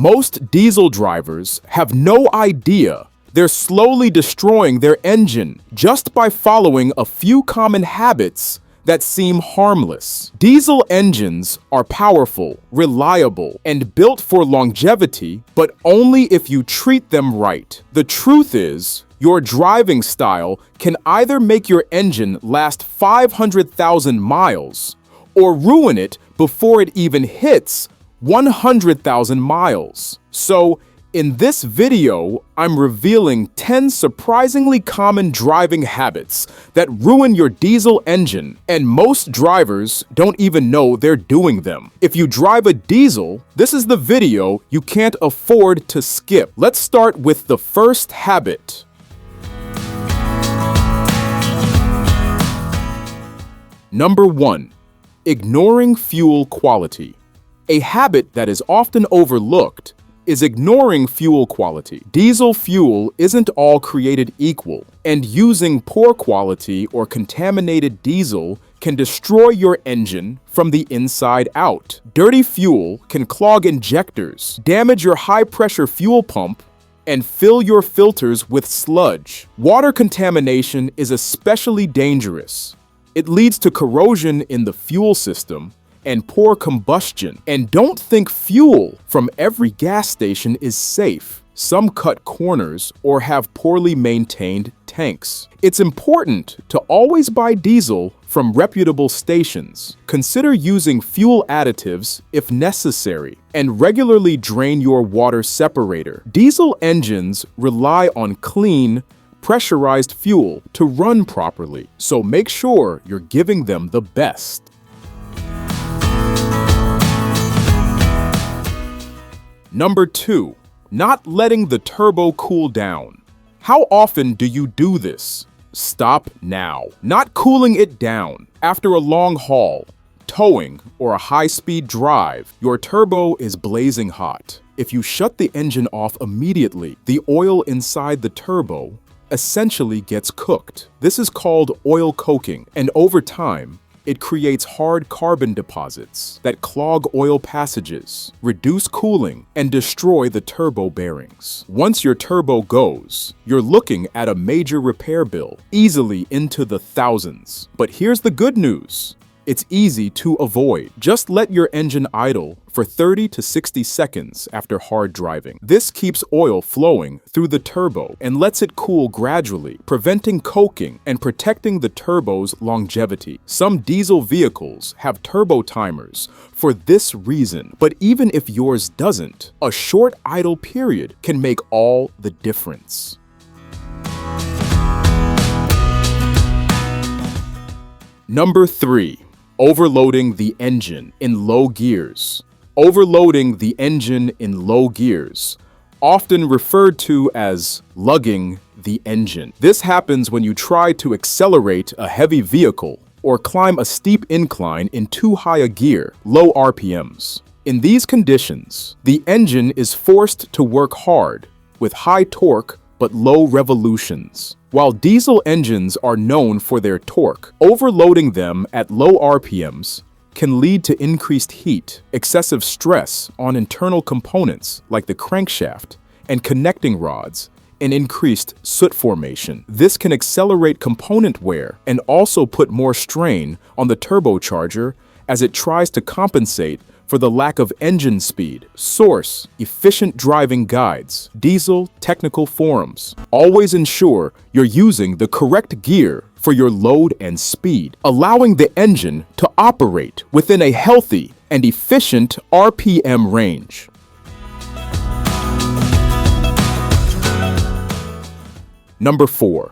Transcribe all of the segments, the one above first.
Most diesel drivers have no idea they're slowly destroying their engine just by following a few common habits that seem harmless. Diesel engines are powerful, reliable, and built for longevity, but only if you treat them right. The truth is, your driving style can either make your engine last 500,000 miles or ruin it before it even hits 100,000 miles. So, in this video, I'm revealing 10 surprisingly common driving habits that ruin your diesel engine, and most drivers don't even know they're doing them. If you drive a diesel, this is the video you can't afford to skip. Let's start with the first habit. Number 1. Ignoring fuel quality. A habit that is often overlooked is ignoring fuel quality. Diesel fuel isn't all created equal, and using poor quality or contaminated diesel can destroy your engine from the inside out. Dirty fuel can clog injectors, damage your high-pressure fuel pump, and fill your filters with sludge. Water contamination is especially dangerous. It leads to corrosion in the fuel system and poor combustion. And don't think fuel from every gas station is safe. Some cut corners or have poorly maintained tanks. It's important to always buy diesel from reputable stations. Consider using fuel additives if necessary, and regularly drain your water separator. Diesel engines rely on clean, pressurized fuel to run properly, so make sure you're giving them the best. Number 2. Not letting the turbo cool down. How often do you do this? Stop now. Not cooling it down. After a long haul, towing, or a high-speed drive, your turbo is blazing hot. If you shut the engine off immediately, the oil inside the turbo essentially gets cooked. This is called oil coking, and over time, it creates hard carbon deposits that clog oil passages, reduce cooling, and destroy the turbo bearings. Once your turbo goes, you're looking at a major repair bill, easily into the thousands. But here's the good news. It's easy to avoid. Just let your engine idle for 30 to 60 seconds after hard driving. This keeps oil flowing through the turbo and lets it cool gradually, preventing coking and protecting the turbo's longevity. Some diesel vehicles have turbo timers for this reason, but even if yours doesn't, a short idle period can make all the difference. Number 3. Overloading the engine in low gears. Overloading the engine in low gears, often referred to as lugging the engine. This happens when you try to accelerate a heavy vehicle or climb a steep incline in too high a gear, low RPMs. In these conditions, the engine is forced to work hard with high torque but low revolutions. While diesel engines are known for their torque, overloading them at low RPMs can lead to increased heat, excessive stress on internal components like the crankshaft and connecting rods, and increased soot formation. This can accelerate component wear and also put more strain on the turbocharger as it tries to compensate for the lack of engine speed. Source: Efficient Driving Guides, Diesel Technical Forums. Always ensure you're using the correct gear for your load and speed, allowing the engine to operate within a healthy and efficient RPM range. Number 4.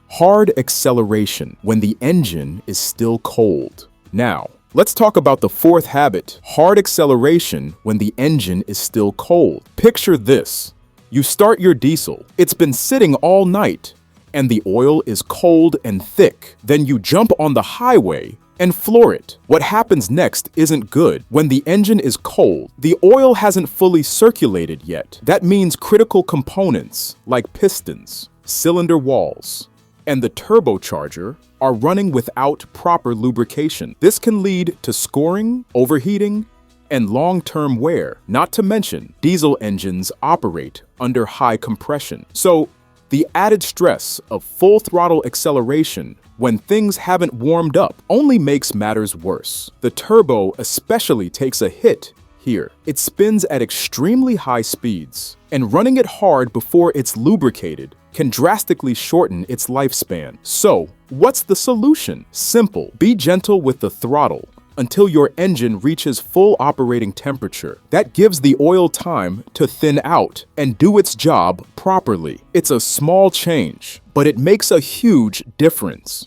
Hard acceleration when the engine is still cold. Now, let's talk about the fourth habit, hard acceleration when the engine is still cold. Picture this. You start your diesel. It's been sitting all night, and the oil is cold and thick. Then you jump on the highway and floor it. What happens next isn't good. When the engine is cold, the oil hasn't fully circulated yet. That means critical components like pistons, cylinder walls, and the turbocharger are running without proper lubrication. This can lead to scoring, overheating, and long-term wear. Not to mention, diesel engines operate under high compression. So, the added stress of full throttle acceleration when things haven't warmed up only makes matters worse. The turbo especially takes a hit here. It spins at extremely high speeds, and running it hard before it's lubricated can drastically shorten its lifespan. So, what's the solution? Simple. Be gentle with the throttle until your engine reaches full operating temperature. That gives the oil time to thin out and do its job properly. It's a small change, but it makes a huge difference.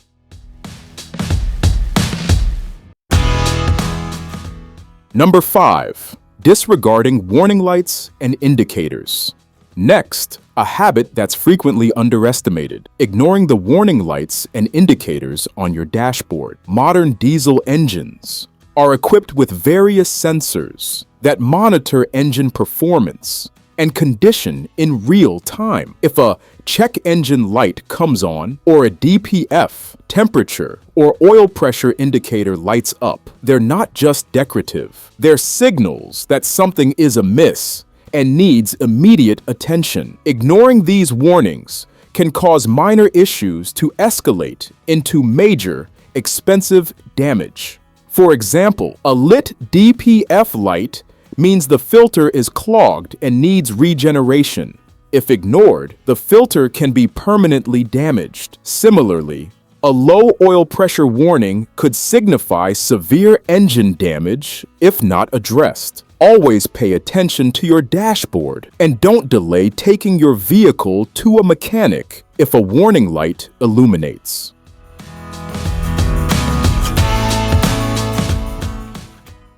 Number 5. Disregarding warning lights and indicators. Next, a habit that's frequently underestimated: ignoring the warning lights and indicators on your dashboard. Modern diesel engines are equipped with various sensors that monitor engine performance and condition in real time. If a check engine light comes on, or a DPF, temperature, or oil pressure indicator lights up, they're not just decorative. They're signals that something is amiss and needs immediate attention. Ignoring these warnings can cause minor issues to escalate into major, expensive damage. For example, a lit DPF light means the filter is clogged and needs regeneration. If ignored, the filter can be permanently damaged. Similarly, a low oil pressure warning could signify severe engine damage if not addressed. Always pay attention to your dashboard and don't delay taking your vehicle to a mechanic if a warning light illuminates.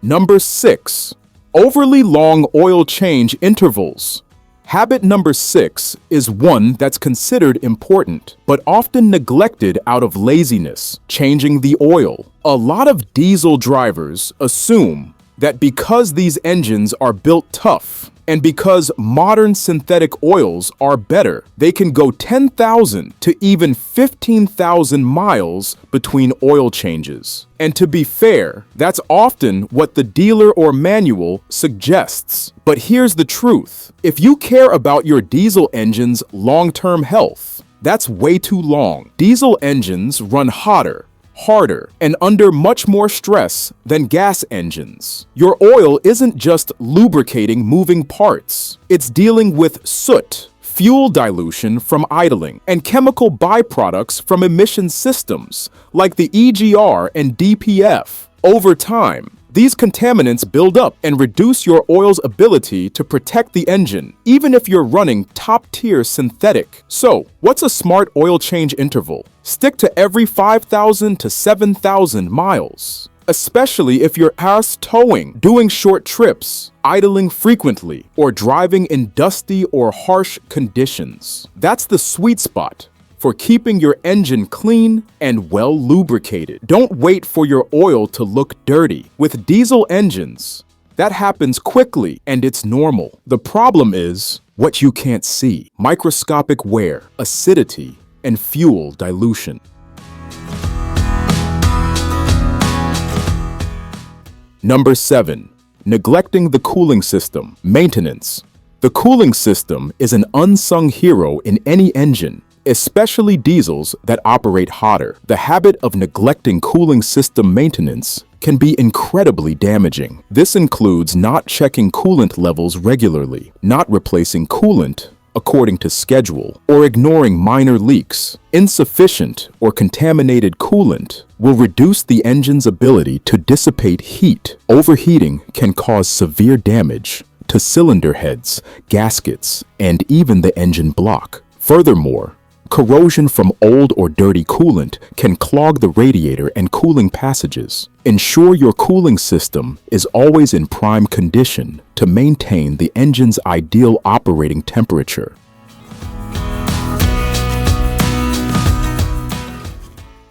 Number 6. Overly long oil change intervals. Habit number 6 is one that's considered important, but often neglected out of laziness: changing the oil. A lot of diesel drivers assume that because these engines are built tough and because modern synthetic oils are better, they can go 10,000 to even 15,000 miles between oil changes. And to be fair, that's often what the dealer or manual suggests. But here's the truth: if you care about your diesel engine's long-term health, that's way too long. Diesel engines run hotter, harder, and under much more stress than gas engines. Your oil isn't just lubricating moving parts. It's dealing with soot, fuel dilution from idling, and chemical byproducts from emission systems like the EGR and DPF. Over time, these contaminants build up and reduce your oil's ability to protect the engine, even if you're running top-tier synthetic. So, what's a smart oil change interval? Stick to every 5,000 to 7,000 miles, especially if you're house towing, doing short trips, idling frequently, or driving in dusty or harsh conditions. That's the sweet spot for keeping your engine clean and well lubricated. Don't wait for your oil to look dirty. With diesel engines, that happens quickly and it's normal. The problem is what you can't see: microscopic wear, acidity, and fuel dilution. Number 7. Neglecting the cooling system. Maintenance. The cooling system is an unsung hero in any engine, especially diesels that operate hotter. The habit of neglecting cooling system maintenance can be incredibly damaging. This includes not checking coolant levels regularly, not replacing coolant according to schedule, or ignoring minor leaks. Insufficient or contaminated coolant will reduce the engine's ability to dissipate heat. Overheating can cause severe damage to cylinder heads, gaskets, and even the engine block. Furthermore, corrosion from old or dirty coolant can clog the radiator and cooling passages. Ensure your cooling system is always in prime condition to maintain the engine's ideal operating temperature.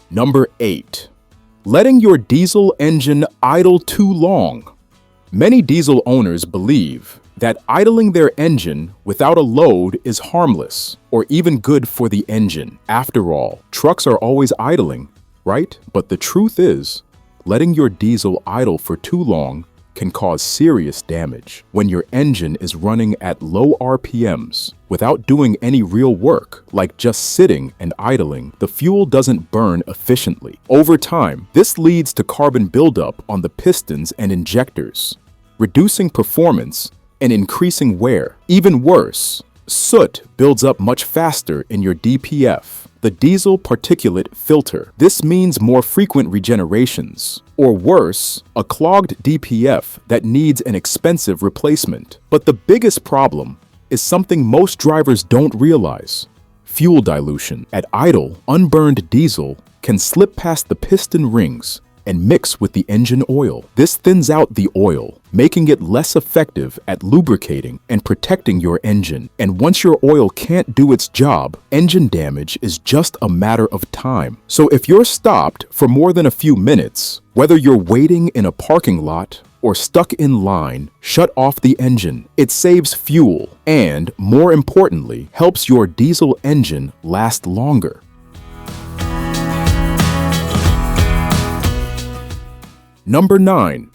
Number 8. Letting your diesel engine idle too long. Many diesel owners believe that idling their engine without a load is harmless or even good for the engine. After all, trucks are always idling, right? But the truth is, letting your diesel idle for too long can cause serious damage. When your engine is running at low RPMs, without doing any real work, like just sitting and idling, the fuel doesn't burn efficiently. Over time, this leads to carbon buildup on the pistons and injectors, reducing performance and increasing wear. Even worse, soot builds up much faster in your DPF, the diesel particulate filter. This means more frequent regenerations, or worse, a clogged DPF that needs an expensive replacement. But the biggest problem is something most drivers don't realize: fuel dilution. At idle, unburned diesel can slip past the piston rings and mix with the engine oil. This thins out the oil, making it less effective at lubricating and protecting your engine. And once your oil can't do its job, engine damage is just a matter of time. So if you're stopped for more than a few minutes, whether you're waiting in a parking lot or stuck in line, shut off the engine. It saves fuel and, more importantly, helps your diesel engine last longer. Number 9.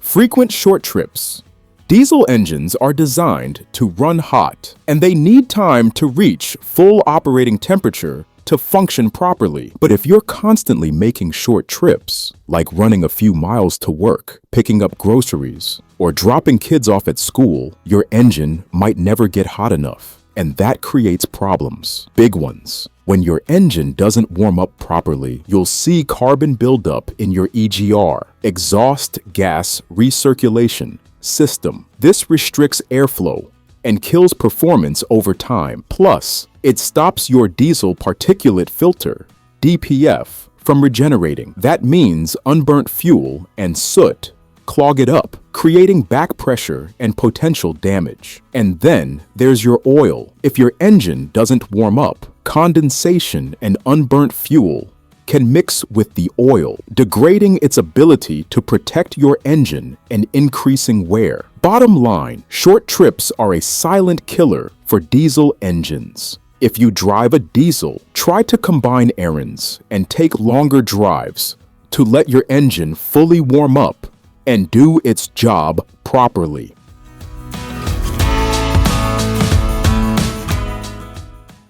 Frequent short trips. Diesel engines are designed to run hot, and they need time to reach full operating temperature to function properly. But if you're constantly making short trips, like running a few miles to work, picking up groceries, or dropping kids off at school, your engine might never get hot enough, and that creates problems, big ones. When your engine doesn't warm up properly, you'll see carbon buildup in your EGR, exhaust gas recirculation system. This restricts airflow and kills performance over time. Plus, it stops your diesel particulate filter, DPF, from regenerating. That means unburnt fuel and soot clog it up, creating back pressure and potential damage. And then there's your oil. If your engine doesn't warm up, condensation and unburnt fuel can mix with the oil, degrading its ability to protect your engine and increasing wear. Bottom line, short trips are a silent killer for diesel engines. If you drive a diesel, try to combine errands and take longer drives to let your engine fully warm up and do its job properly.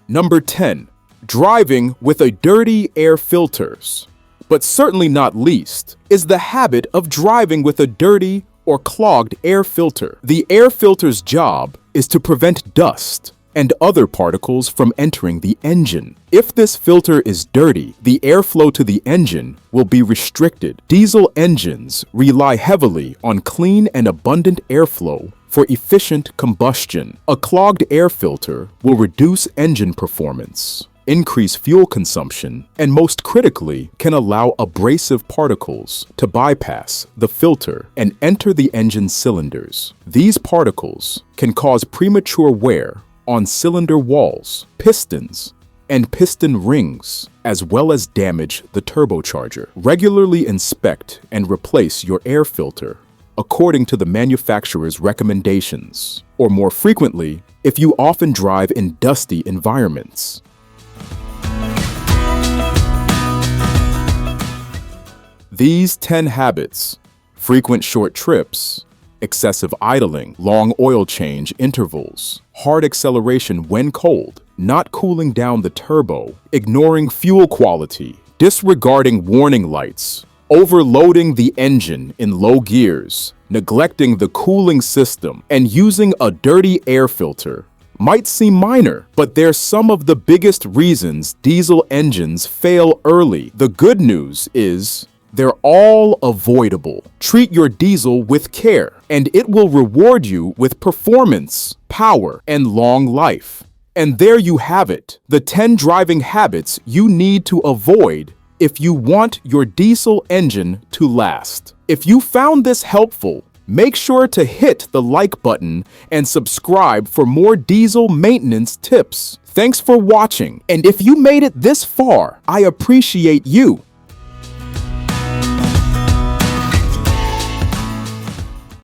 Number 10. Driving with a dirty air filters. But certainly not least is the habit of driving with a dirty or clogged air filter. The air filter's job is to prevent dust and other particles from entering the engine. If this filter is dirty, the airflow to the engine will be restricted. Diesel engines rely heavily on clean and abundant airflow for efficient combustion. A clogged air filter will reduce engine performance, increase fuel consumption, and most critically, can allow abrasive particles to bypass the filter and enter the engine cylinders. These particles can cause premature wear on cylinder walls, pistons, and piston rings, as well as damage the turbocharger. Regularly inspect and replace your air filter according to the manufacturer's recommendations, or more frequently, if you often drive in dusty environments. These 10 habits, frequent short trips, excessive idling, long oil change intervals, hard acceleration when cold, not cooling down the turbo, ignoring fuel quality, disregarding warning lights, overloading the engine in low gears, neglecting the cooling system, and using a dirty air filter might seem minor, but they're some of the biggest reasons diesel engines fail early. The good news is they're all avoidable. Treat your diesel with care, and it will reward you with performance, power, and long life. And there you have it, the 10 driving habits you need to avoid if you want your diesel engine to last. If you found this helpful, make sure to hit the like button and subscribe for more diesel maintenance tips. Thanks for watching, and if you made it this far, I appreciate you.